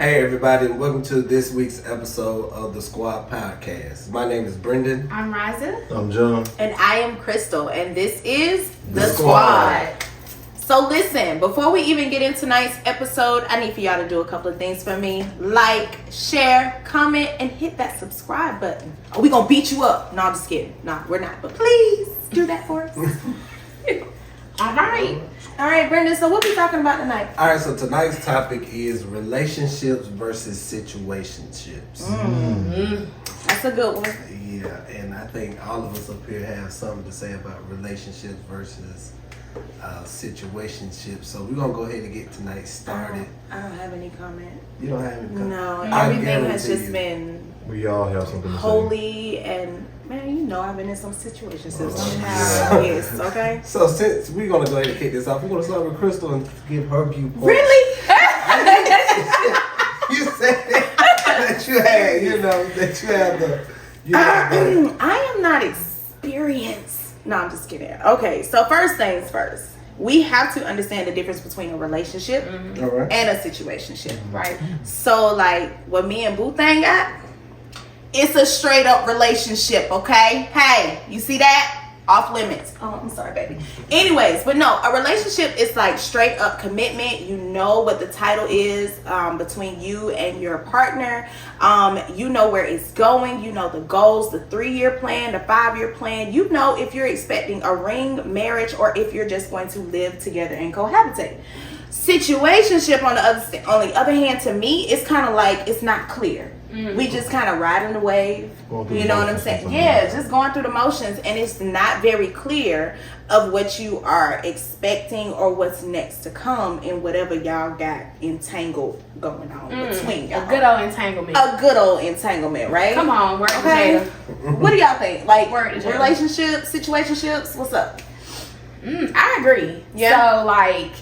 Hey everybody, and welcome to this week's episode of the Squad Podcast. My name is Brendan. I'm Riza. I'm John. And I am Crystal, and this is The Squad. So listen, before we even get into tonight's episode, I need for y'all to do a couple of things for me. Like, share, comment, and hit that subscribe button. Are we gonna beat you up? No, I'm just kidding. No, we're not. But please do that for us. All right, Brendan, so what are we talking about tonight? All right, so tonight's topic is relationships versus situationships. That's a good one. Yeah, and I think all of us up here have something to say about relationships versus situationships. So we're going to go ahead and get tonight started. I don't have any comment. You don't have any comment? No, I everything has guarantee just you. been We all have something to say. holy and, man, you know I've been in some situations. Oh, Yes, okay? So since we're going to go ahead and kick this off, we're going to start with Crystal and give her viewpoint. Really? You said that you had, that you had the... I am not experienced. No, I'm just kidding. Okay, so first things first. We have to understand the difference between a relationship All right. and a situationship. Right. So, like, what me and Boo Thang got, it's a straight up relationship, okay? Hey, you see that? Off limits. Oh, I'm sorry, baby. Anyways, but no, a relationship is like straight up commitment. You know what the title is between you and your partner. You know where it's going. You know the goals, the 3-year plan, the 5-year plan. You know if you're expecting a ring, marriage, or if you're just going to live together and cohabitate. Situationship, on the other hand, to me, it's kind of like it's not clear. We just kind of riding the wave. You know what I'm saying? Yeah, just going through the motions, and it's not very clear of what you are expecting or what's next to come in whatever y'all got entangled going on between y'all. A good old entanglement. A good old entanglement, right? Come on, word Okay. What do y'all think? Like Word to Jada. relationships, situationships? What's up? I agree. Yeah. So, like,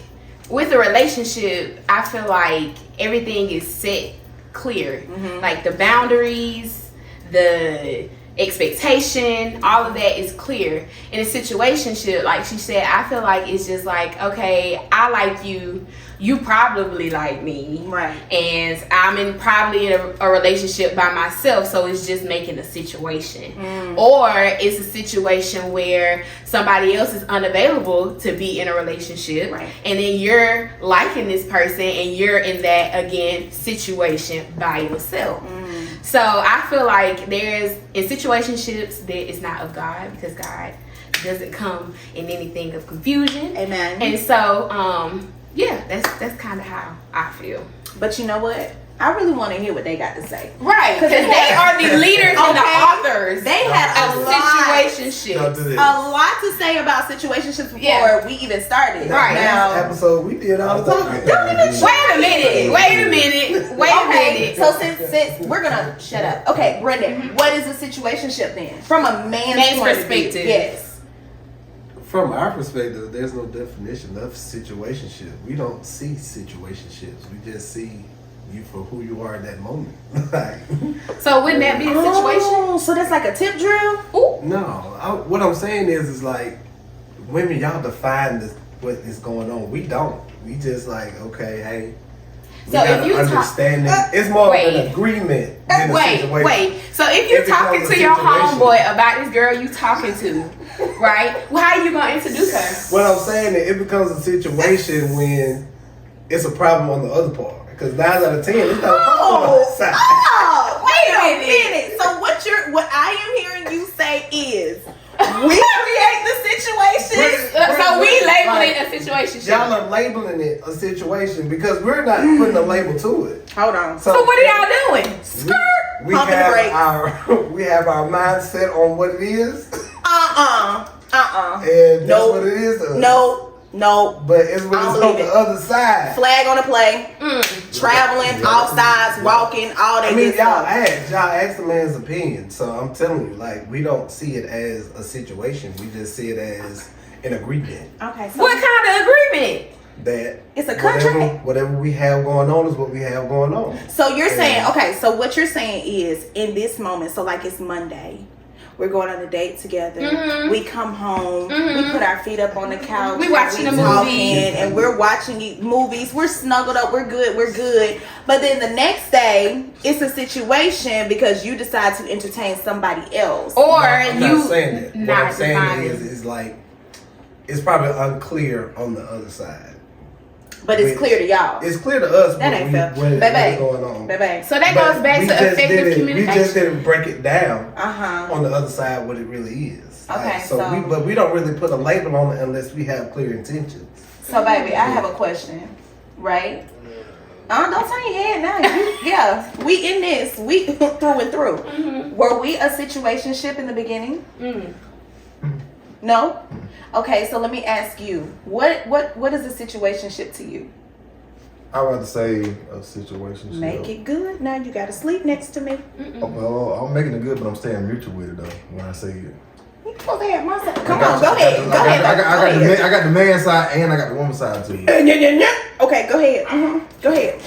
with a relationship, I feel like everything is set clear. Like the boundaries, the expectation, all of that is clear. In a situationship, like she said, I feel like it's just like, okay, I like you, you probably like me, Right. and I'm probably in a relationship by myself, so it's just making a situation. Or it's a situation where somebody else is unavailable to be in a relationship, Right. and then you're liking this person and you're in that, again, situation by yourself. So I feel like in situationships that it's not of God, because God doesn't come in anything of confusion. Amen. And so, yeah, that's kind of how I feel. But you know what? I really want to hear what they got to say. Right, because Because they are the leaders and the authors. They had of a lot, situationships. Don't do this. a lot to say about situationships before Yeah. we even started. Right. now. Last episode, we did all the talking. Wait a minute. So since we're gonna shut up. Okay, Brendan, what is a situationship then? From a man's point of view. perspective. Yes. From our perspective, there's no definition of situationship. We don't see situationships. We just see you for who you are at that moment. Like, So wouldn't that be a situation? Oh, so that's like a tip drill? no, what I'm saying is like, women, y'all define what is going on. We don't. We just like, okay, hey. We So got if you an understanding. It's more of an agreement than a situation. Wait. So if you're It talking becomes to a your situation. homeboy about this girl you talking to, right? Well, how are you gonna introduce her? What I'm saying is it becomes a situation when it's a problem on the other part. Because 9 out of 10, it's not a problem on the side. Oh, wait a minute. So what I am hearing you say is we create the situation. So we label Like, it a situation. Y'all are labeling it a situation because we're not putting a label to it. Hold on. So what are y'all doing? We Pumping the brakes. we have our mindset on what it is, and that's Nope. what it is. to us. No. But it's when I it's don't on believe the other side. Flag on the play. Traveling, off sides, walking, all that I mean, good y'all stuff. asked the man's opinion, so I'm telling you, like, we don't see it as a situation. We just see it as an agreement Okay, so What kind of agreement? that It's a contract. whatever we have going on is what we have going on. So you're saying, okay, so what you're saying is in this moment, so like it's Monday. we're going on a date together. Mhm. We come home, we put our feet up on the couch, We watching a talking, movie. and we're watching movies. We're snuggled up. We're good. But then the next day, it's a situation because you decide to entertain somebody else. Or I'm you not saying that. What I'm saying defining. is like it's probably unclear on the other side. But it's clear to y'all. It's clear to us That ain't fair. what's Baby. going on. Baby. So that But goes back we to just effective didn't- communication. We just didn't break it down Uh-huh. on the other side what it really is. Okay, so so- we don't really put a label on it unless we have clear intentions. So, baby, I have a question, right? Don't turn your head now. Yeah, we in this. We through and through. Were we a situationship in the beginning? No? Okay, so let me ask you. What is a situationship to you? I'd rather say a situation. Make it good. Now you gotta sleep next to me. Well, I'm making it good, but I'm staying neutral with it though. When I say it, You supposed to have my side. Come on, go ahead. Go ahead. I got the man side and I got the woman side too. Okay, go ahead. Go ahead.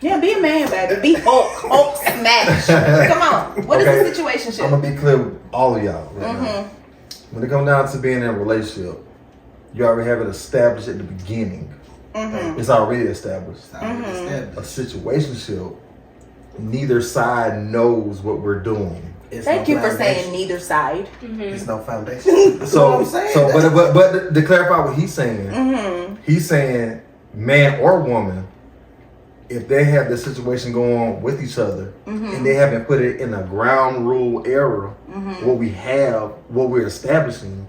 Yeah, be a man, baby. Be Hulk smash. Come on. What is Okay. a situationship? I'm gonna be clear with all of y'all right now. When it comes down to being in a relationship, you already have it established at the beginning. It's already established. It's already established. A situationship, neither side knows what we're doing. It's Thank no you for saying foundation. neither side. It's no foundation. That's what I'm saying. But to clarify what he's saying, he's saying man or woman, if they have this situation going on with each other and they haven't put it in a ground rule era, what we're establishing,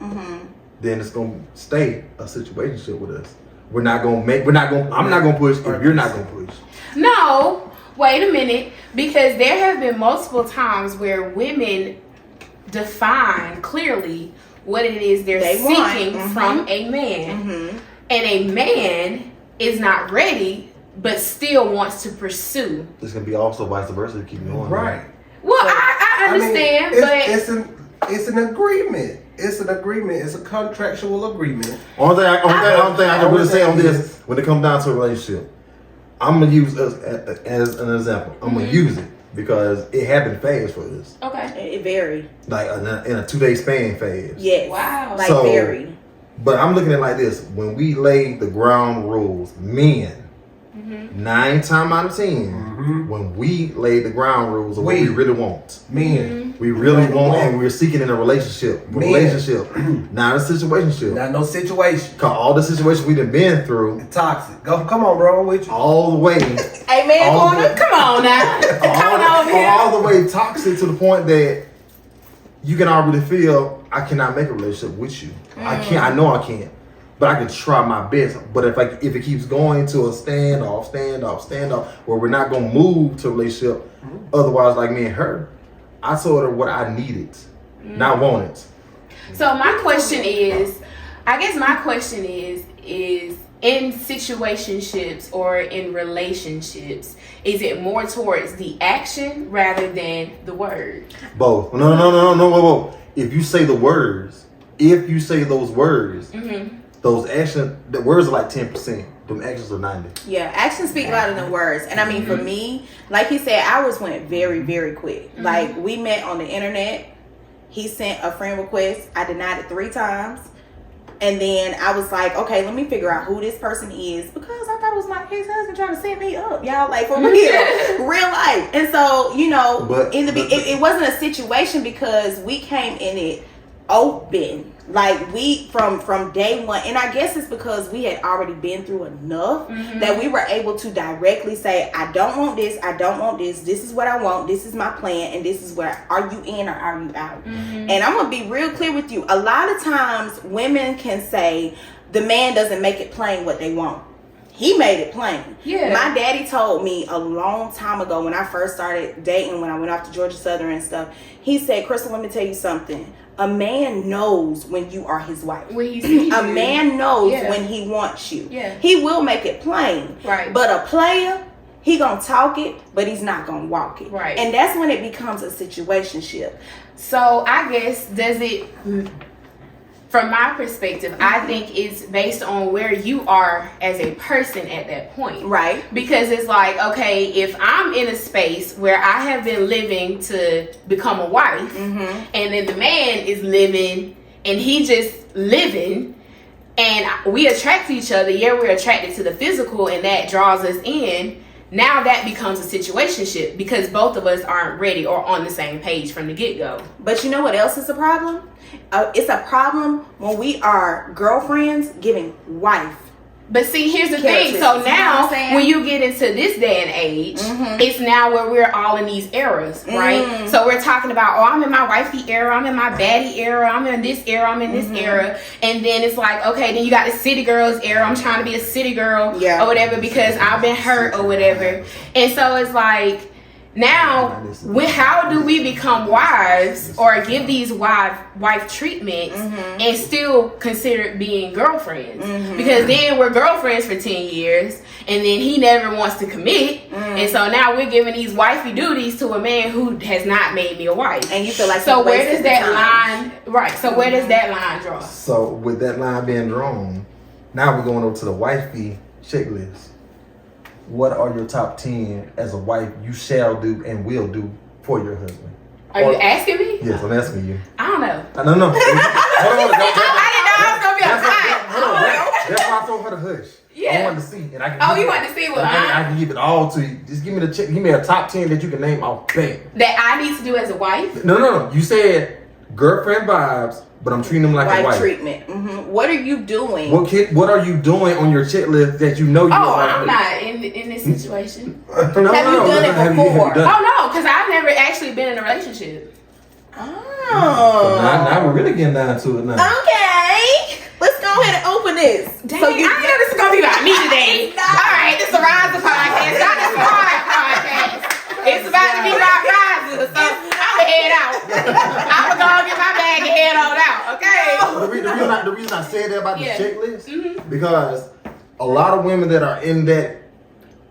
then it's gonna stay a situationship with us. I'm not gonna push if you're not gonna push. No, wait a minute, because there have been multiple times where women define clearly what it is they're They want. seeking from a man, and a man is not ready but still wants to pursue. It's gonna be also vice versa to keep going. Right. Well, I understand, it's an agreement. It's an agreement. It's a contractual agreement. Only thing I can really say on this, when it comes down to a relationship, I'm gonna use us as an example. I'm gonna use it because it happened fast for us, Okay. It varied. like in a 2-day span phase. Yes. Wow. Like So- varied. But I'm looking at it like this: when we lay the ground rules, men, 9 times out of 10, when we lay the ground rules of what we really want, Men. we really want, and we're seeking in a relationship, Men. not a situationship. Not no situation. Cause all the situations we done been through, Toxic. Go. Come on, bro. I'm with you. all the way, Hey, man, All corner. the- Come on now. Come on over here. all the way toxic to the point that you can already feel I cannot make a relationship with you. I can't. I know I can't, but I can try my best. But if it keeps going to a standoff, where we're not gonna move to a relationship, otherwise, like me and her, I told her what I needed, not wanted. So my question is, in situationships or in relationships, is it more towards the action rather than the word? Both. No. Whoa. If you say the words, those words, those actions, the words are like 10%. Them actions are 90. Yeah, actions speak louder than words. And I mean, for me, like he said, ours went very, very quick. Like, we met on the internet. He sent a friend request. I denied it 3 times. And then I was like, okay, let me figure out who this person is, because I thought it was my ex-husband trying to set me up, y'all, like, for real, real life. And so, it wasn't a situation because we came in it open. Like, we from day one, and I guess it's because we had already been through enough that we were able to directly say, I don't want this, this is what I want, this is my plan, and this is where, are you in or are you out? And I'm gonna be real clear with you. A lot of times women can say the man doesn't make it plain what they want. He made it plain. Yeah. My daddy told me a long time ago when I first started dating, when I went off to Georgia Southern and stuff, he said, Crystal, let me tell you something. A man knows when you are his wife. When he sees A you. man knows Yeah. when he wants you. Yeah. He will make it plain. Right. But a player, he gonna talk it, but he's not gonna walk it. Right. And that's when it becomes a situationship. So I guess, from my perspective, I think it's based on where you are as a person at that point. Right. Because it's like, okay, if I'm in a space where I have been living to become a wife, and then the man is living and he just living, and we attract each other, we're attracted to the physical, and that draws us in. Now that becomes a situationship because both of us aren't ready or on the same page from the get-go. But you know what else is a problem? It's a problem when we are girlfriends giving wife. But see, here's the thing. Characteristics. So You know now, what I'm saying? when you get into this day and age, it's now where we're all in these eras, right? So we're talking about, I'm in my wifey era, I'm in my baddie era, I'm in this era, I'm in this era. And then it's like, okay, then you got the city girls era. I'm trying to be a city girl or whatever because I've been hurt or whatever. And so it's like, now, how do we become wives or give these wife treatments and still consider being girlfriends? Because then we're girlfriends for 10 years and then he never wants to commit. And so now we're giving these wifey duties to a man who has not made me a wife. And you feel like so where does that line, right, so where does that line draw? So with that line being drawn, now we're going over to the wifey checklist. What are your top 10 as a wife you shall do and will do for your husband? Are you asking me? Yes, I'm asking you. I don't know. No. Hold on. I didn't know I was going to be a hot. That's why I told her to hush. Yeah. I wanted to see. And I can you wanted to see what I can give it all to you. Just give me the check. Give me a top 10 that you can name off. Bang. That I need to do as a wife? No. You said girlfriend vibes, but I'm treating them like a wife. treatment. What are you doing? What are you doing on your checklist that you know you I'm not in this situation. Have you done it before? Oh no, because I've never actually been in a relationship. Oh. Now we're really getting down to it now. Okay. Let's go ahead and open this. Dang, I know this is gonna be about me today. All right, this is the Rise podcast, not the Smart podcast. It's about to be about rises, so I'ma head out. I'ma go and get my bag and head on out. Okay. The reason I said that about the checklist because a lot of women that are in that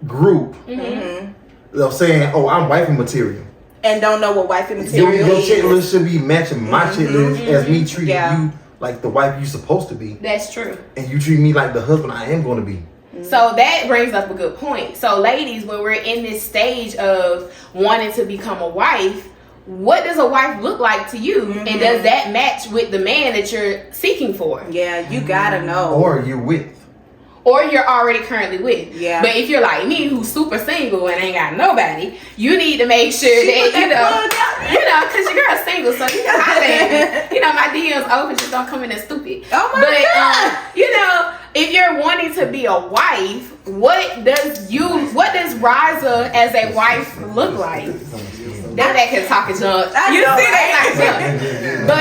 group, they're saying, "Oh, I'm wifey material," and don't know what wifey material your is. checklist should be matching my checklist as me treating you like the wife you're supposed to be. That's true. And you treat me like the husband I am going to be. So that brings up a good point. So ladies, when we're in this stage of wanting to become a wife, what does a wife look like to you? And does that match with the man that you're seeking for? Yeah, you gotta know. Or you're with. Or you're already currently with. Yeah. But if you're like me, who's super single and ain't got nobody, you need to make sure that, because your girl's single, so you know how my DMs open, just don't come in as stupid. Oh my God. If you're wanting to be a wife, what does Riza as a wife look like? That can talk is junk. You see that? But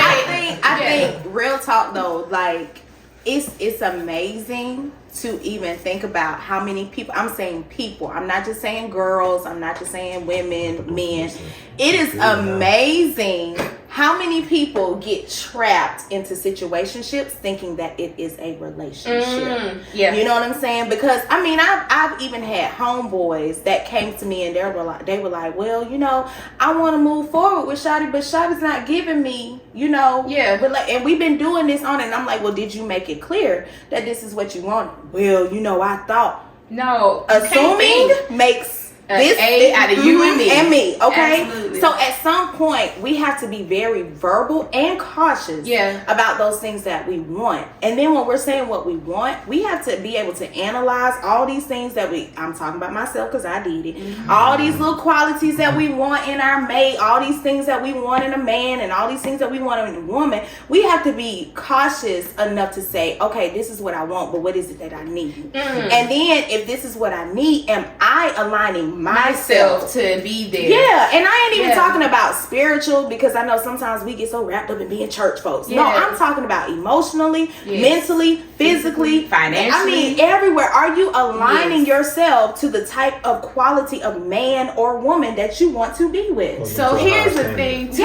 I think real talk though, like it's amazing to even think about how many people, I'm saying people, I'm not just saying girls, I'm not just saying women, men. It is amazing how many people get trapped into situationships thinking that it is a relationship. You know what I'm saying? Because I mean, I've even had homeboys that came to me and they were like, well, I want to move forward with Shawty, but Shawty's not giving me, but and we've been doing this on it. And I'm like, well, did you make it clear that this is what you want? Well, I thought. No. Assuming makes this A out of you and me. Okay. Absolutely. So at some point we have to be very verbal and cautious about those things that we want. And then when we're saying what we want, we have to be able to analyze all these things that I'm talking about myself because I did it. All these little qualities that we want in our mate, all these things that we want in a man, and all these things that we want in a woman. We have to be cautious enough to say, okay, this is what I want, but what is it that I need? And then if this is what I need, am I aligning myself to be there? Yeah, and I ain't even talking about spiritual, because I know sometimes we get so wrapped up in being church folks. No, I'm talking about emotionally, mentally, physically, financially. I mean, everywhere. Are you aligning yourself to the type of quality of man or woman that you want to be with? So here's the thing too,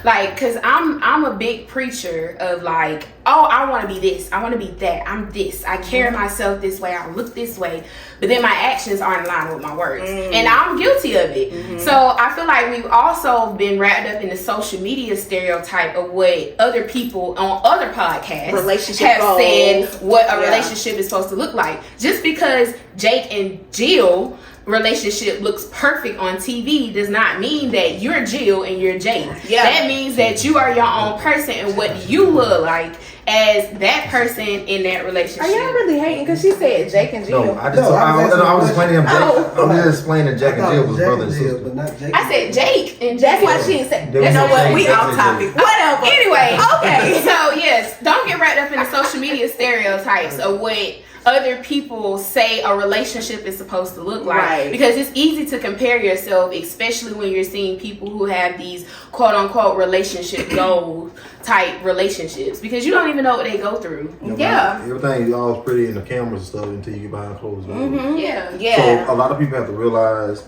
like, because I'm a big preacher of like, oh, I want to be this, I want to be that, I'm this, I carry myself this way, I look this way, but then my actions aren't in line with my words. and I'm guilty of it. So I feel like we've also been wrapped up in the social media stereotype of what other people on other podcasts have said what a relationship is supposed to look like. Just because Jake and Jill relationship looks perfect on TV does not mean that you're Jill and you're Jake. That means that you are your own person, and what you look like as that person in that relationship. Are y'all really hating because she said Jake and Jill? No, I was explaining him. I'm just explaining Jake and Jill was brother and sister. But not Jake. I said Jake and That's Jill. why she didn't say. They You know was what? saying We Jake off and topic. Jill. Whatever. Anyway, Okay. so yes, don't get wrapped up in the social media stereotypes of what other people say a relationship is supposed to look like. Right. Because it's easy to compare yourself, especially when you're seeing people who have these quote unquote relationship goal type relationships, because you don't even know what they go through. Yeah. Everything is always pretty in the cameras and stuff until you get behind closed doors. Yeah. So a lot of people have to realize,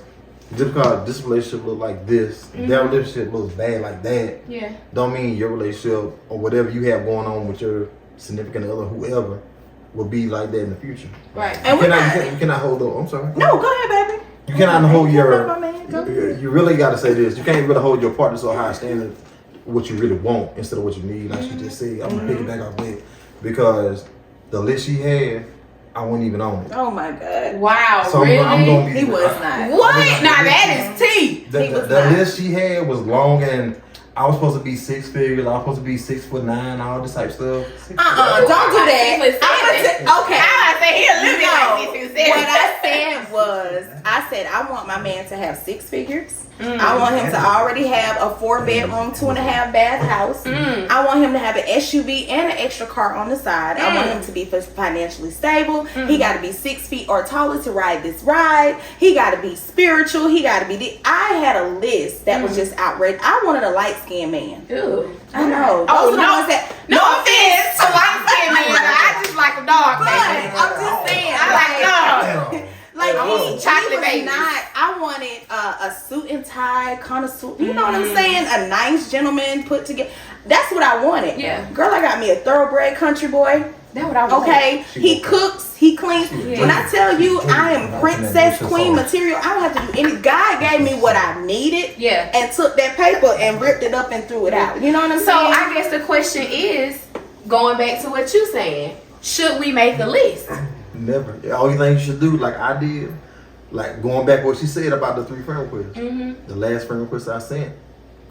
just because this relationship look like this, that relationship looks bad like that, don't mean your relationship or whatever you have going on with your significant other, whoever, will be like that in the future. Right. And You cannot hold up. I'm sorry. No, go ahead, baby. You cannot hold your. My man. Go ahead. You really got to say this. You can't really hold your partner so high standard what you really want instead of what you need. Like she just said, I'm gonna pick it back off that because the list she had, I wasn't even on it. Oh my God. Wow. So really? I'm gonna be. He was not. What? Now that is tea. The list she had was long, and I was supposed to be 6 figures. I was supposed to be 6'9", all this type of stuff. Don't do that. Okay. I say he a little bit like this. What I said was, I said I want my man to have 6 figures. I want him to already have a 4-bedroom, 2.5 bath house. I want him to have an SUV and an extra car on the side. I want him to be financially stable. He got to be 6 feet or taller to ride this ride. He got to be spiritual. He got to be. I had a list that was just outrageous. I wanted a light skinned man. Ew. I know. Oh, Those are the ones that. No offense to light skinned men. I just like a dog. But I'm just saying. I like dogs. Like chocolate he was babies. not. I wanted a suit and tie connoisseur. You know what I'm saying? A nice gentleman put together. That's what I wanted. Yeah. Girl, I got me a thoroughbred country boy. That's what I was. Okay. He cooks. He cleans. When I tell you I am princess queen material, I don't have to do any. God gave me what I needed. Yeah. And took that paper and ripped it up and threw it out. You know what I'm So saying? I guess the question is, going back to what you saying, should we make a list? Never. All you think you should do, like I did, like going back what she said about the 3 friend requests. The last friend request I sent,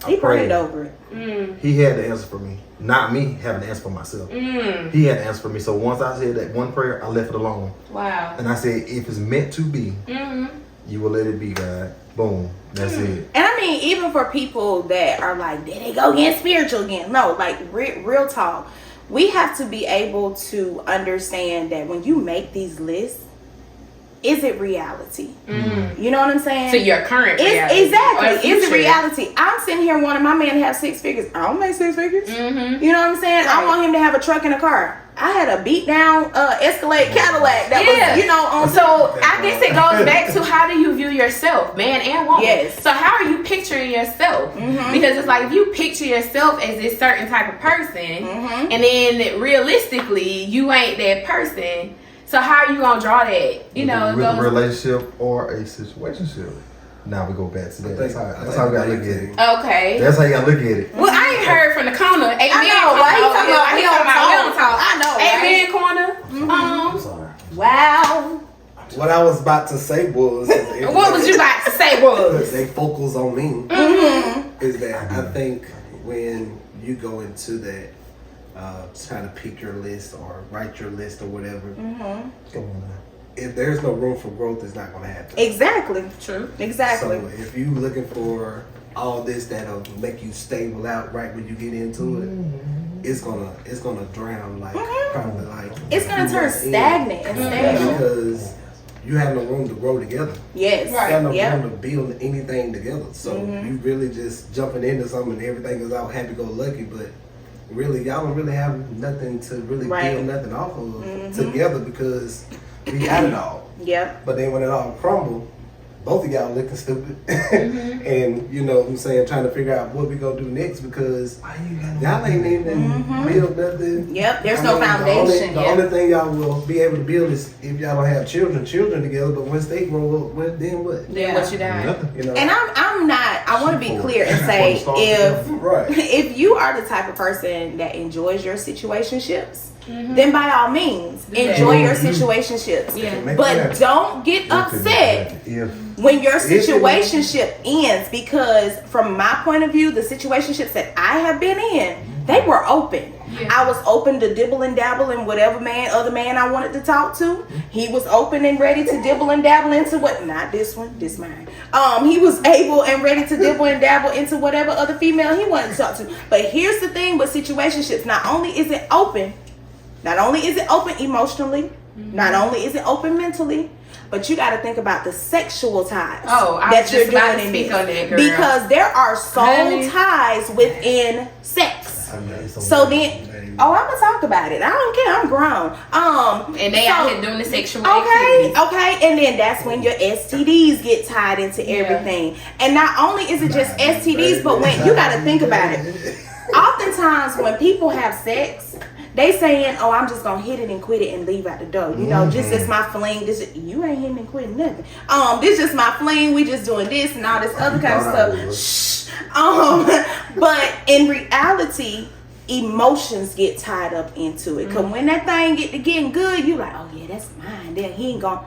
He prayed over it. He had the answer for me, not me having the answer for myself. He had the answer for me. So once I said that one prayer, I left it alone. Wow. And I said, if it's meant to be, you will let it be, God. Boom. That's it. And I mean, even for people that are like, there they go again, spiritual again. No, like real talk. We have to be able to understand that when you make these lists, is it reality? You know what I'm saying? So your current reality. Exactly. Is it reality? I'm sitting here wanting my man to have 6 figures. I don't make 6 figures. You know what I'm saying? Right. I want him to have a truck and a car. I had a beat down Escalade Cadillac that was, you know, on. So I guess it goes back to how do you view yourself, man and woman. Yes. So how are you picturing yourself? Because it's like if you picture yourself as this certain type of person, and then realistically you ain't that person. So how are you gonna draw that? You know, with a relationship or a situationship. Now we go back to that. That's how we gotta look at it. Okay. That's how you gotta look at it. Well, I ain't heard from the corner. Amen. I know, right? He talking about we don't talk. I know, right? Amen corner. I'm sorry. Wow. What I was about to say was. What was you about to say was? They focus on me. Is that I think when you go into that, try to pick your list or write your list or whatever. Come on now. If there's no room for growth, it's not going to happen. Exactly. True. Exactly. So if you looking for all this that'll make you stable out right when you get into it, it's gonna drown like probably like It's gonna turn stagnant and stale. because you have no room to grow together. Yes. You have no room to build anything together. So you really just jumping into something and everything is all happy go lucky, but really y'all don't really have nothing to really build nothing off of together because we got it all. Yep. But then when it all crumbled, both of y'all looking stupid. And you know what I'm saying, trying to figure out what we gonna do next because y'all ain't even build nothing. Yep, there's no foundation. The only thing y'all will be able to build is if y'all don't have children together, but once they grow up, then what? Then what you die? You know? And I'm not, I want to be clear and say if you are the type of person that enjoys your situationships, then by all means enjoy your situationships. But don't get upset when your situationship ends, because from my point of view, the situationships that I have been in, they were open. I was open to dibble and dabble in whatever other man I wanted to talk to. He was open and ready to dibble and dabble into not this one, this mine. He was able and ready to dibble and dabble into whatever other female he wanted to talk to. But here's the thing with situationships: not only is it open emotionally, not only is it open mentally, but you got to think about the sexual ties that you're doing in this. Because there are soul ties within sex. So then, I'm gonna talk about it. I don't care. I'm grown. And they out here doing the sexual activities. Okay. And then that's when your STDs get tied into everything. And not only is it just STDs, but when you got to think about it. Oftentimes, when people have sex, they saying, "Oh, I'm just gonna hit it and quit it and leave out the door." You know, just as my fling. You ain't hitting and quitting nothing. This just my fling. We just doing this and all this other kind of stuff. But in reality, emotions get tied up into it. Cause when that thing getting good, you like, "Oh yeah, that's mine." Then he ain't gone,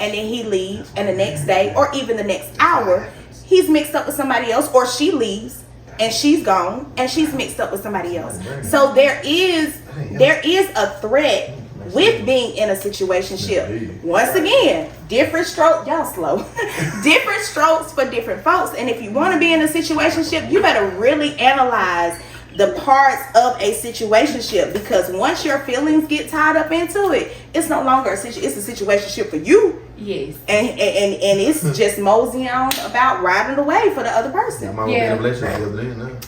and then he leaves, and the next day or even the next hour, he's mixed up with somebody else, or she leaves. And she's gone, and she's mixed up with somebody else. So there is a threat with being in a situationship. Once again, different strokes. Y'all slow. Different strokes for different folks. And if you want to be in a situationship, you better really analyze the parts of a situationship, because once your feelings get tied up into it, it's no longer it's a situationship for you. Yes. And it's just moseying on about riding away for the other person.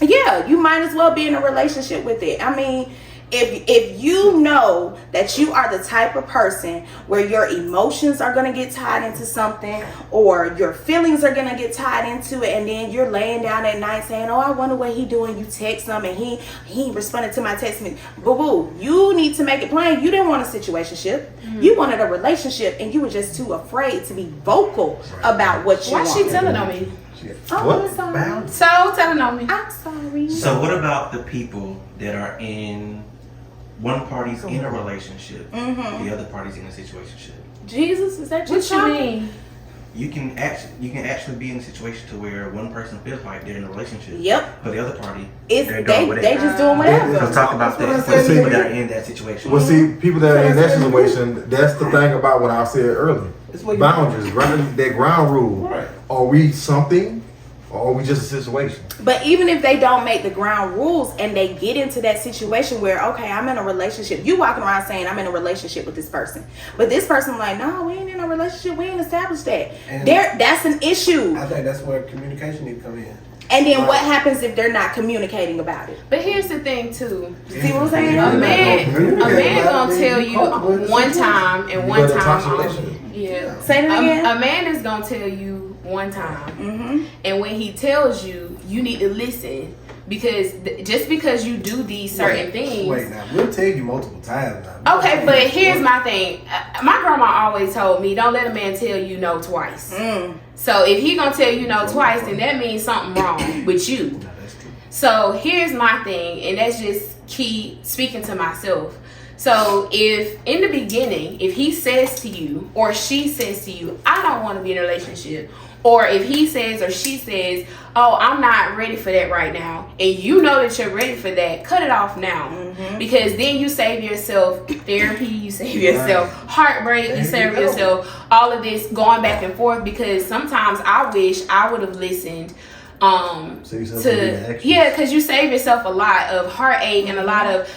Yeah, you might as well be in a relationship with it. I mean, if you know that you are the type of person where your emotions are going to get tied into something, or your feelings are going to get tied into it, and then you're laying down at night saying, "Oh, I wonder what he doing." You text him and he ain't responded to my text. Boo-boo, you need to make it plain. You didn't want a situationship. You wanted a relationship, and you were just too afraid to be vocal about what you want. Why she telling on me? I'm sorry. So telling on me. I'm sorry. So what about the people that are in one party's in a relationship, the other party's in a situationship? Jesus, is that what you mean? You can actually be in a situation to where one person feels like they're in a relationship. Yep. But the other party, they just doing whatever. So talk about that for the people that are in that situation. Well, see, people that are in that situation, that's the thing about what I said earlier. Boundaries, running that ground rule. Right. Are we something, or are we just a situation? But even if they don't make the ground rules and they get into that situation where, okay, I'm in a relationship, you walking around saying I'm in a relationship with this person, but this person like, no, we ain't in a relationship, we ain't established that. That's an issue. I think that's where communication needs to come in. And then what happens if they're not communicating about it? But here's the thing too. See what I'm saying? A man gonna tell you one time and one time only. Yeah. Say it again. A man is gonna tell you one time, and when he tells you, you need to listen, because just because you do these certain things. Wait, now we'll tell you multiple times now. Okay, but here's my thing. My grandma always told me, don't let a man tell you no twice. So if he gonna tell you no twice, then that means something wrong with you. No, that's true. So here's my thing, and that's just key speaking to myself. So if in the beginning, if he says to you or she says to you, I don't want to be in a relationship, or if he says or she says, oh, I'm not ready for that right now, and you know that you're ready for that, cut it off now. Because then you save yourself therapy, you save yourself heartbreak, you save yourself all of this going back and forth, because sometimes I wish I would have listened because you save yourself a lot of heartache and a lot of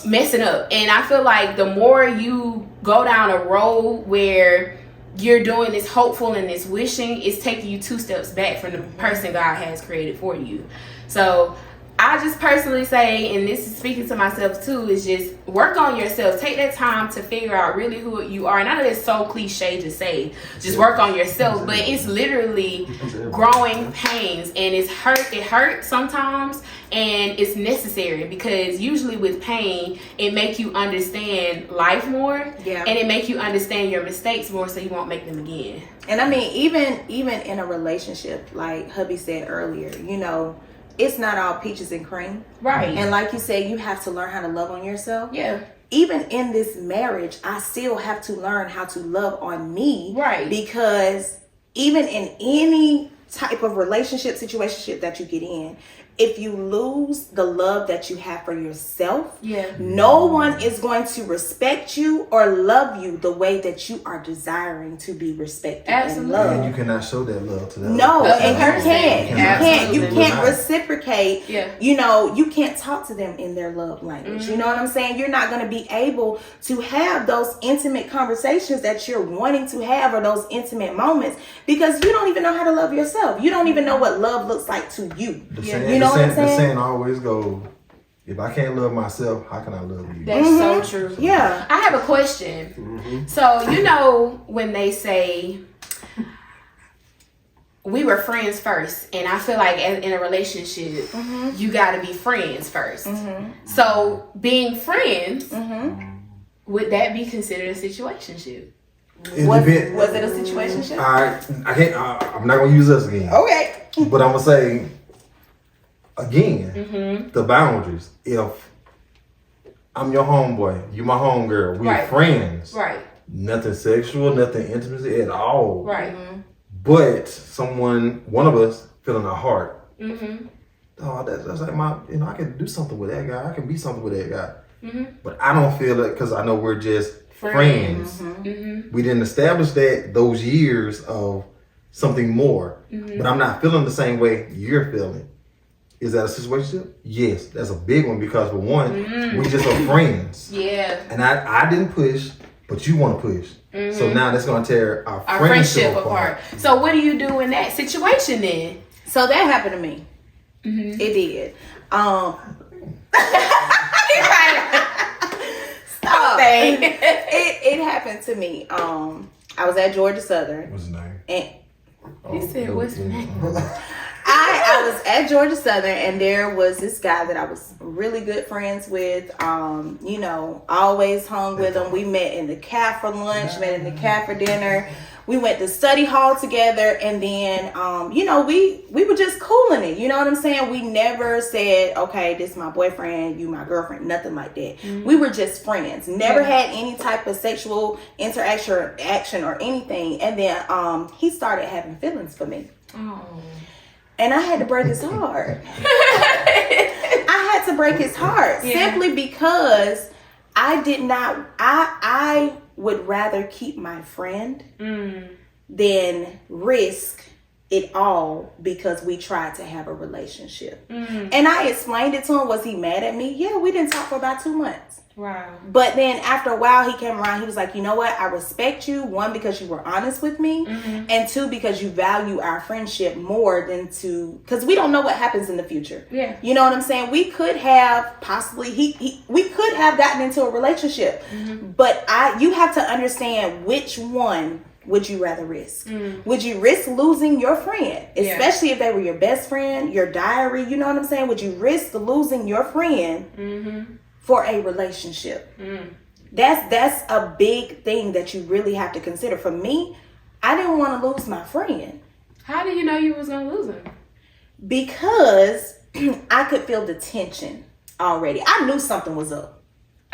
messing up. And I feel like the more you go down a road where you're doing this hopeful and this wishing, it's taking you 2 steps back from the person God has created for you. So I just personally say, and this is speaking to myself too, is just work on yourself. Take that time to figure out really who you are. And I know it's so cliche to say, just work on yourself, but it's literally growing pains, and it hurts sometimes, and it's necessary, because usually with pain, it make you understand life more, and it make you understand your mistakes more, so you won't make them again. And I mean, even in a relationship, like hubby said earlier, you know, it's not all peaches and cream. Right. And like you said, you have to learn how to love on yourself. Yeah. Even in this marriage, I still have to learn how to love on me. Right. Because even in any type of situationship that you get in, if you lose the love that you have for yourself, no one is going to respect you or love you the way that you are desiring to be respected and loved. And you cannot show that love to them. No, and you can't reciprocate. Yeah. You know, you can't talk to them in their love language. You know what I'm saying? You're not going to be able to have those intimate conversations that you're wanting to have, or those intimate moments, because you don't even know how to love yourself. You don't even know what love looks like to you. You know what I'm saying? The saying always goes, if I can't love myself, how can I love you? That's so true. Yeah. I have a question. So, you know, when they say we were friends first, and I feel like in a relationship, you got to be friends first. So, being friends, would that be considered a situationship? Was it a situationship? I'm not going to use us again. Okay. But I'm going to say, again, the boundaries. If I'm your homeboy, you my homegirl, we're friends. Right. Nothing sexual, nothing intimacy at all. Right. But one of us feeling a heart. Oh, that's like I can do something with that guy. I can be something with that guy. But I don't feel it because I know we're just friends. We didn't establish those years of something more. But I'm not feeling the same way you're feeling. Is that a situationship? Yes, that's a big one, because for one, we just are friends. Yeah. And I didn't push, but you want to push. So now that's going to tear our friendship apart. So what do you do in that situation then? So that happened to me. It did. Stop. It happened to me. I was at Georgia Southern. What's his name? And He said, what's his name? I was at Georgia Southern, and there was this guy that I was really good friends with. You know, always hung with him. We met in the caf for lunch, met in the caf for dinner. We went to study hall together, and then, you know, we were just cooling it. You know what I'm saying? We never said, okay, this is my boyfriend, you my girlfriend, nothing like that. We were just friends. Never had any type of sexual interaction or action or anything. And then he started having feelings for me. Oh. And I had to break his heart. I had to break his heart simply because I would rather keep my friend than risk it all because we tried to have a relationship. And I explained it to him. Was he mad at me? Yeah, we didn't talk for about 2 months. Wow. But then after a while, he came around. He was like, you know what? I respect you. 1, because you were honest with me. And 2, because you value our friendship more than because we don't know what happens in the future. Yeah. You know what I'm saying? We could have possibly, we could have gotten into a relationship. But you have to understand which one would you rather risk? Would you risk losing your friend? Especially if they were your best friend, your diary, you know what I'm saying? Would you risk losing your friend for a relationship? That's a big thing that you really have to consider. For me, I didn't want to lose my friend. How do you know you was gonna lose him? Because I could feel the tension already. I knew something was up.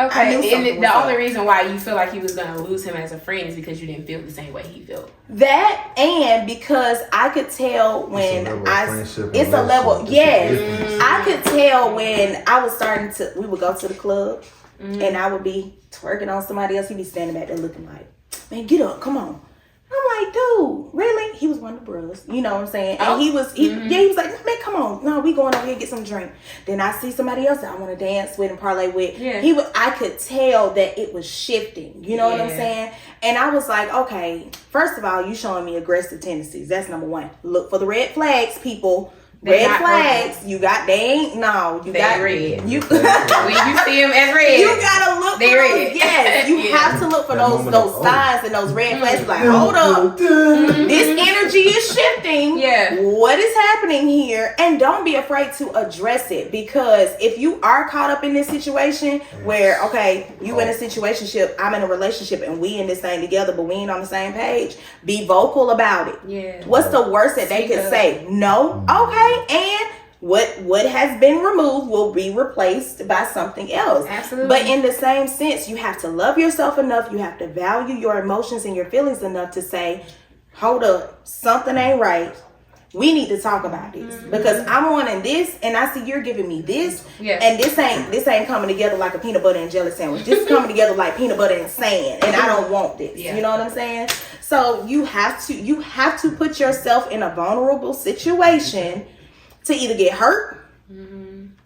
Okay, and the only reason why you feel like you was gonna lose him as a friend is because you didn't feel the same way he felt. That, and because I could tell when it's a level, yes. I could tell when I was we would go to the club and I would be twerking on somebody else. He'd be standing back there looking like, man, get up, come on. I'm like, dude, really? He was one of the bros, you know what I'm saying? And he was like, man, come on, no, we going over here get some drink. Then I see somebody else that I want to dance with and parlay with. Yeah. I could tell that it was shifting, you know what I'm saying? And I was like, okay, first of all, you showing me aggressive tendencies. That's number 1. Look for the red flags, people. Red flags. You got they ain't no. You got red. You when you see them as red, you gotta look for those. Yes, you have to look for those signs and those red flags. Like, hold up, this energy is shifting. Yeah, what is happening here? And don't be afraid to address it, because if you are caught up in this situation where you in a situationship, I'm in a relationship, and we in this thing together, but we ain't on the same page. Be vocal about it. Yeah. What's the worst that they could say? No. Okay. And what has been removed will be replaced by something else. Absolutely. But in the same sense, you have to love yourself enough. You have to value your emotions and your feelings enough to say, hold up, something ain't right. We need to talk about this, because I'm wanting this, and I see you're giving me this, and this ain't coming together like a peanut butter and jelly sandwich. This is coming together like peanut butter and sand, and I don't want this. You know what I'm saying? So you have to put yourself in a vulnerable situation to either get hurt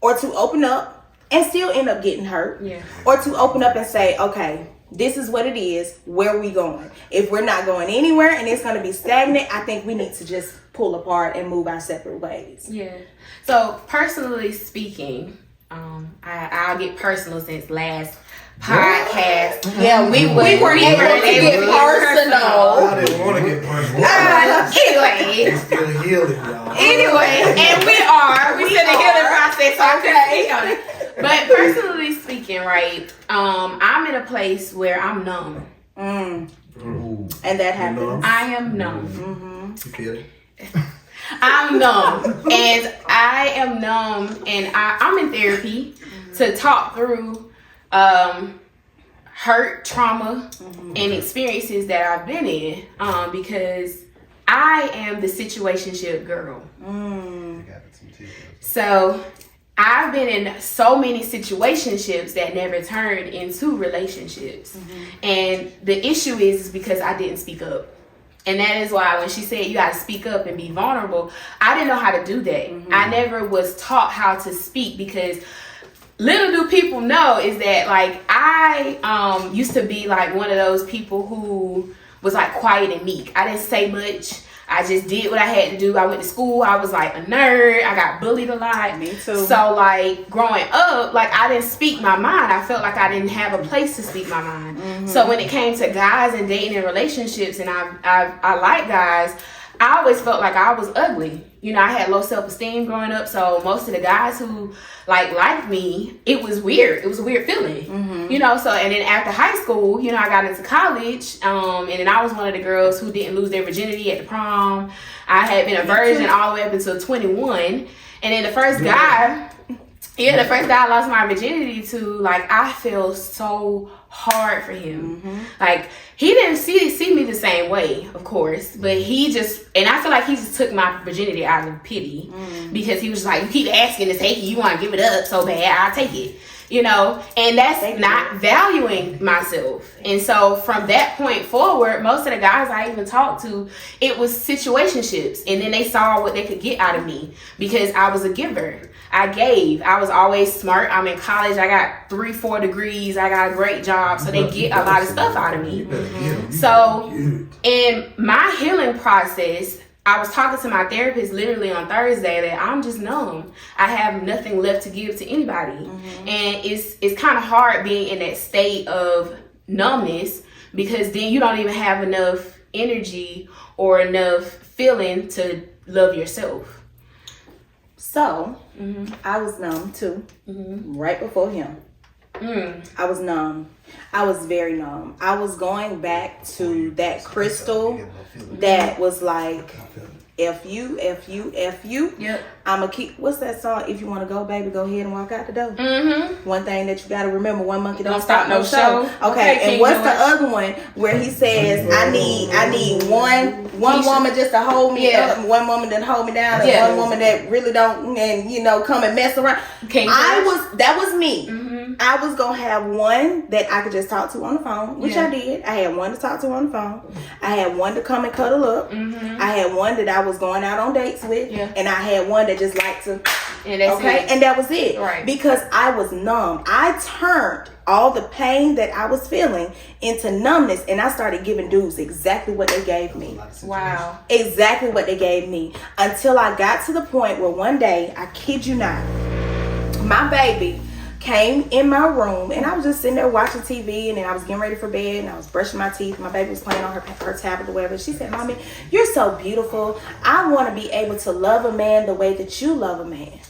or to open up and still end up getting hurt, or to open up and say, okay, this is what it is. Where are we going? If we're not going anywhere and it's going to be stagnant, I think we need to just pull apart and move our separate ways. Yeah. So personally speaking, I'll get personal since last podcast. Yeah, we were able to get personal. I didn't want to get personal. Anyway. It's still healing, y'all. Anyway, and we in the healing process, so I couldn't speak on it. But personally speaking, right, I'm in a place where I'm numb. And that happens. I am numb. You feel it? I'm numb, and I am numb, and I'm in therapy to talk through hurt, trauma, and experiences that I've been in, because I am the situationship girl. So I've been in so many situationships that never turned into relationships, and the issue is because I didn't speak up. And that is why when she said you got to speak up and be vulnerable, I didn't know how to do that. I never was taught how to speak, because little do people know is that, like, I used to be like one of those people who was like quiet and meek. I didn't say much. I just did what I had to do. I went to school. I was like a nerd. I got bullied a lot. Me too. So like growing up, like I didn't speak my mind. I felt like I didn't have a place to speak my mind. So when it came to guys and dating and relationships, and I like guys, I always felt like I was ugly. You know, I had low self-esteem growing up. So most of the guys who liked me, it was weird. It was a weird feeling. You know, so, and then after high school, you know, I got into college, and then I was one of the girls who didn't lose their virginity at the prom. I had been a virgin all the way up until 21. And then the first guy I lost my virginity to, like, I feel so hard for him. Like, he didn't see me the same way, of course, but he just, and I feel like he just took my virginity out of pity, because he was like, you keep asking to take it, you want to give it up so bad, I'll take it. You know, and that's not valuing myself. And so from that point forward, most of the guys I even talked to, it was situationships. And then they saw what they could get out of me, because I was a giver. I gave. I was always smart. I'm in college. I got 3-4 degrees. I got a great job. So they get a lot of stuff out of me. So in my healing process, I was talking to my therapist literally on Thursday that I'm just numb. I have nothing left to give to anybody. And it's kind of hard being in that state of numbness, because then you don't even have enough energy or enough feeling to love yourself. So I was numb too, right before him. I was numb. I was very numb. I was going back to that crystal that was like, F you. Yep. I'ma keep, what's that song? If you want to go, baby, go ahead and walk out the door. One thing that you got to remember, one monkey don't stop no show. Okay, and what's the other one where he says, I need one woman just to hold me up, one woman that hold me down, and one woman that really don't, and you know, come and mess around. That was me. I was gonna have one that I could just talk to on the phone, which I did. I had one to talk to on the phone. I had one to come and cuddle up. I had one that I was going out on dates with, and I had one that just liked to And that's okay? it. And that was it. Right. Because I was numb. I turned all the pain that I was feeling into numbness, and I started giving dudes exactly what they gave me. Wow. Exactly what they gave me. Until I got to the point where one day, I kid you not, my baby came in my room, and I was just sitting there watching TV, and then I was getting ready for bed, and I was brushing my teeth. My baby was playing on her tablet or whatever. She said, "Mommy, you're so beautiful. I want to be able to love a man the way that you love a man."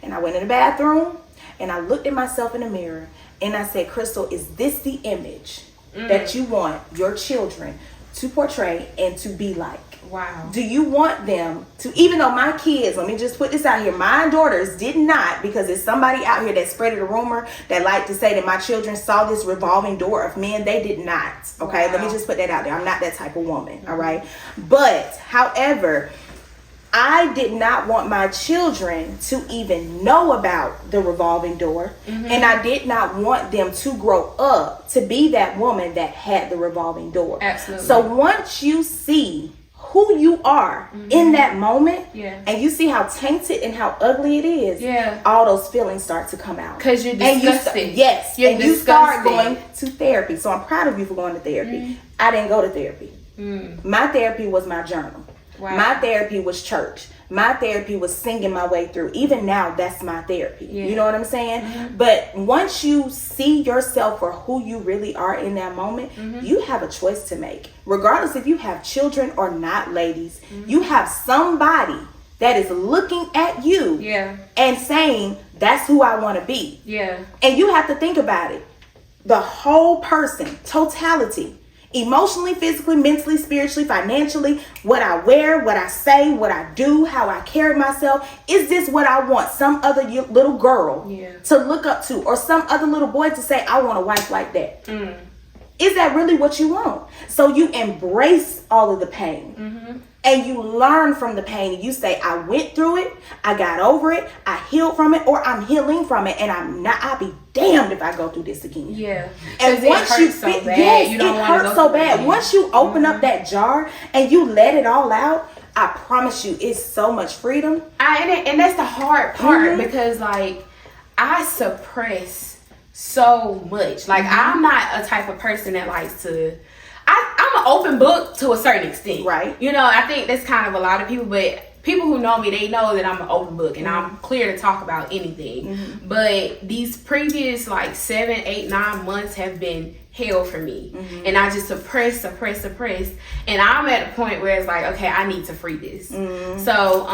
And I went in the bathroom, and I looked at myself in the mirror, and I said, "Crystal, is this the image that you want your children to portray and to be like? Wow. Do you want them to, even though my kids, let me just put this out here, my daughters did not, because there's somebody out here that spread a rumor that like to say that my children saw this revolving door of men. They did not. Okay, Wow. let me just put that out there. I'm not that type of woman. All right. But, however, I did not want my children to even know about the revolving door. And I did not want them to grow up to be that woman that had the revolving door. Absolutely. So once you see who you are in that moment, and you see how tainted and how ugly it is, all those feelings start to come out. Because you're disgusted. You're and you start disgusted. going to therapy. So I'm proud of you for going to therapy. I didn't go to therapy. My therapy was my journal. Wow. My therapy was church. My therapy was singing my way through. Even now, that's my therapy. You know what I'm saying? But once you see yourself for who you really are in that moment, you have a choice to make. Regardless if you have children or not, ladies, you have somebody that is looking at you and saying, "That's who I want to be." And you have to think about it. The whole person, totality. Emotionally, physically, mentally, spiritually, financially, what I wear, what I say, what I do, how I carry myself. Is this what I want some other little girl to look up to, or some other little boy to say, "I want a wife like that"? Is that really what you want? So you embrace all of the pain. And you learn from the pain, and you say, "I went through it, I got over it, I healed from it, or I'm healing from it, and I'll be damned if I go through this again." And once you so bad, yes, you don't it wanna hurts go so through bad. it. Once you open up that jar and you let it all out, I promise you, it's so much freedom. And that's the hard part, because like I suppress so much. Like I'm not a type of person that likes to. I'm an open book to a certain extent, Right. You know, I think that's kind of a lot of people, but people who know me, they know that I'm an open book and I'm clear to talk about anything. But these previous like 7, 8, 9 months have been hell for me, and I just suppress, and I'm at a point where it's like, okay, I need to free this. So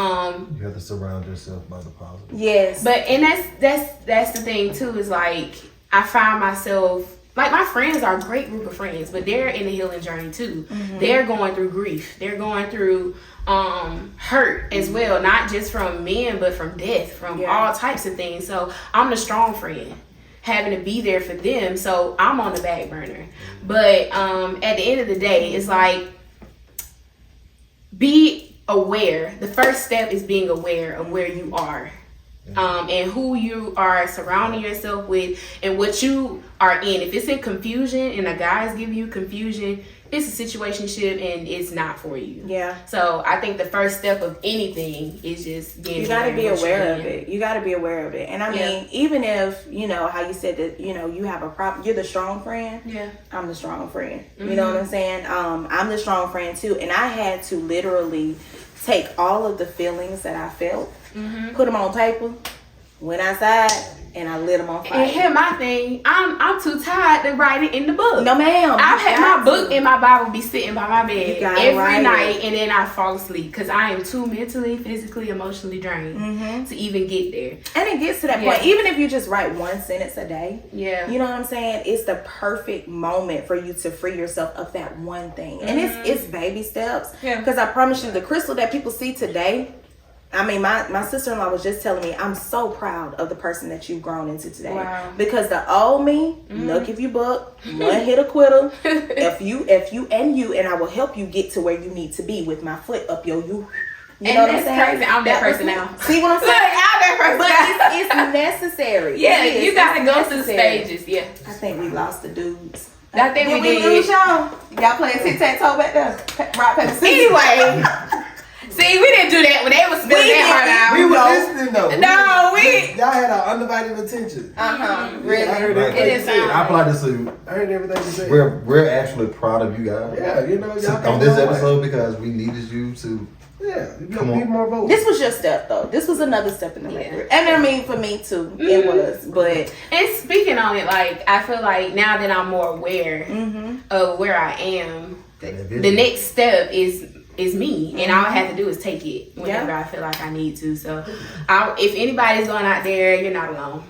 You have to surround yourself by the positive. Yes. but and that's the thing too, is like I find myself. Like, my friends are a great group of friends, but they're in the healing journey too. They're going through grief. They're going through hurt as well, not just from men, but from death, from all types of things. So I'm the strong friend, having to be there for them. So I'm on the back burner. But at the end of the day, it's like, be aware. The first step is being aware of where you are. And who you are surrounding yourself with, and what you are in. If it's in confusion and a guy's giving you confusion, it's a situationship and it's not for you. So I think the first step of anything is just getting. You got to be aware of it. You got to be aware of it. And I mean, even if, you know, how you said that, you know, you have a problem, you're the strong friend. I'm the strong friend. You know what I'm saying? I'm the strong friend too. And I had to literally take all of the feelings that I felt, put them on paper, went outside, and I lit them on fire. And here's my thing, I'm too tired to write it in the book. No, ma'am. I've had my book and my Bible be sitting by my bed every night, and then I fall asleep because I am too mentally, physically, emotionally drained to even get there. And it gets to that point, even if you just write one sentence a day, you know what I'm saying? It's the perfect moment for you to free yourself of that one thing. And it's baby steps. Because I promise you, the Crystal that people see today, I mean, my sister-in-law was just telling me, I'm so proud of the person that you've grown into today. Wow. Because the old me, look, if you book, one hit a quitter, if you, and I will help you get to where you need to be with my foot up your you. You know what I'm saying? Crazy. I'm that person now. See what I'm saying? I'm that person but it's necessary. You gotta go through the stages. I think we lost the dudes. I think we did. Lose y'all? Y'all playing tic-tac-toe back there? Rock, paper, scissors. Anyway. See, we didn't do that when they was spilling that heart out. We were listening though. Y'all had our undivided attention. Really? I heard It everything you is said. I feel like this is, I heard everything you said. we're actually proud of you guys. Yeah, you know, y'all On this episode because we needed you to. Yeah, you Come on. need more votes. This was your step, though. This was another step in the ladder. And I mean, for me, too, it was. But And speaking on it, like, I feel like now that I'm more aware of where I am, the next step is me, and all I have to do is take it whenever I feel like I need to. So, if anybody's going out there, you're not alone.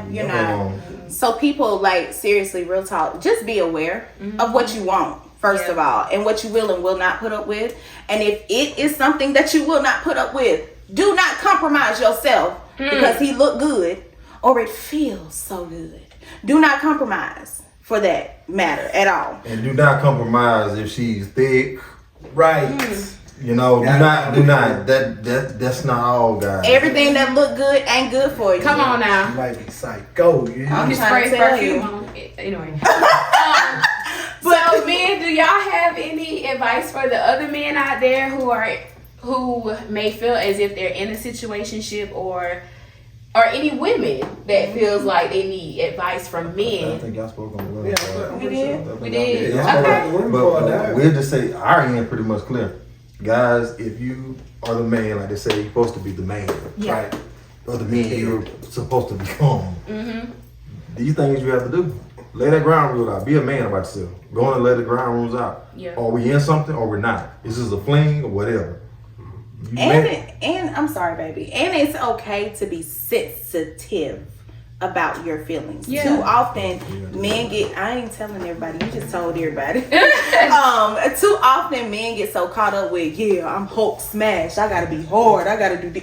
you're not. So people, like, seriously, real talk, just be aware of what you want. First of all, and what you will and will not put up with. And if it is something that you will not put up with, do not compromise yourself because he look good or it feels so good. Do not compromise for that matter at all. And do not compromise if she's thick. Right. You know, do not. That's not all, guys. Everything that look good ain't good for you. Come on You now. might be psycho. You I'm You trying spray to tell perfume you. on it. Anyway. So, men, do y'all have any advice for the other men out there who may feel as if they're in a situationship, or any women that feels like they need advice from I men? think y'all spoke on the women. Yeah, We did. We did. Yeah, Okay. but we'll just say our end pretty much clear. Guys, if you are the man, like they say, you're supposed to be the man. Yeah. Right. Or the man you're supposed to become. These things you have to do. Lay that ground rules out. Be a man about yourself. Go on and lay the ground rules out. Yeah. Are we in something or we're not? Is this a fling or whatever? And I'm sorry, baby. And it's okay to be sensitive about your feelings. Yeah. Too often men get, I ain't telling everybody, you just told everybody. Too often men get so caught up with, I'm Hulk smash. I gotta be hard. I gotta do the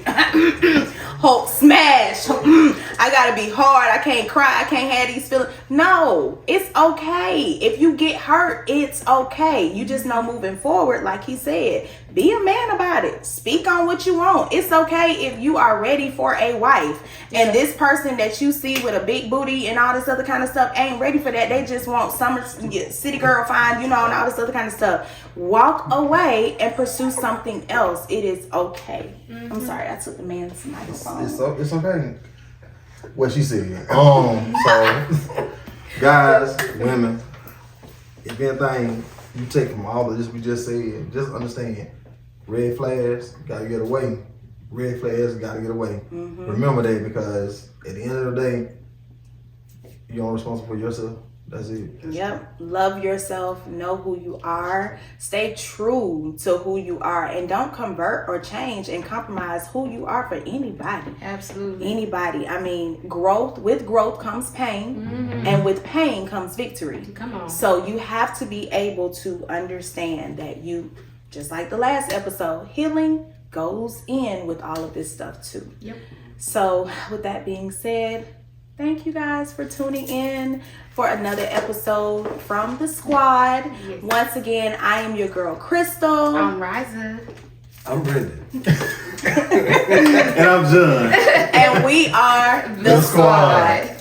Hulk smash. I gotta be hard. I can't cry. I can't have these feelings. No, it's okay. If you get hurt, it's okay. You just know moving forward, like he said, be a man about it. Speak on what you want. It's okay if you are ready for a wife and this person that you see with a big booty and all this other kind of stuff ain't ready for that. They just want summer city girl fine, and all this other kind of stuff. Walk away and pursue something else. It is okay. I'm sorry, I took the man's microphone. It's okay. What she said. So guys, women, if anything you take from all of this we just said, just understand red flags gotta get away. Red flags gotta get away. Remember that, because at the end of the day, you're only responsible for yourself. That's it. Yep. Love yourself. Know who you are. Stay true to who you are. And don't convert or change and compromise who you are for anybody. Absolutely. Anybody. I mean, with growth comes pain. And with pain comes victory. Come on. So you have to be able to understand that you, just like the last episode, healing goes in with all of this stuff too. Yep. So with that being said, thank you guys for tuning in for another episode from the squad. Yes. Once again, I am your girl, Crystal. I'm Riza. I'm Brendan. And I'm John. And we are The Squad.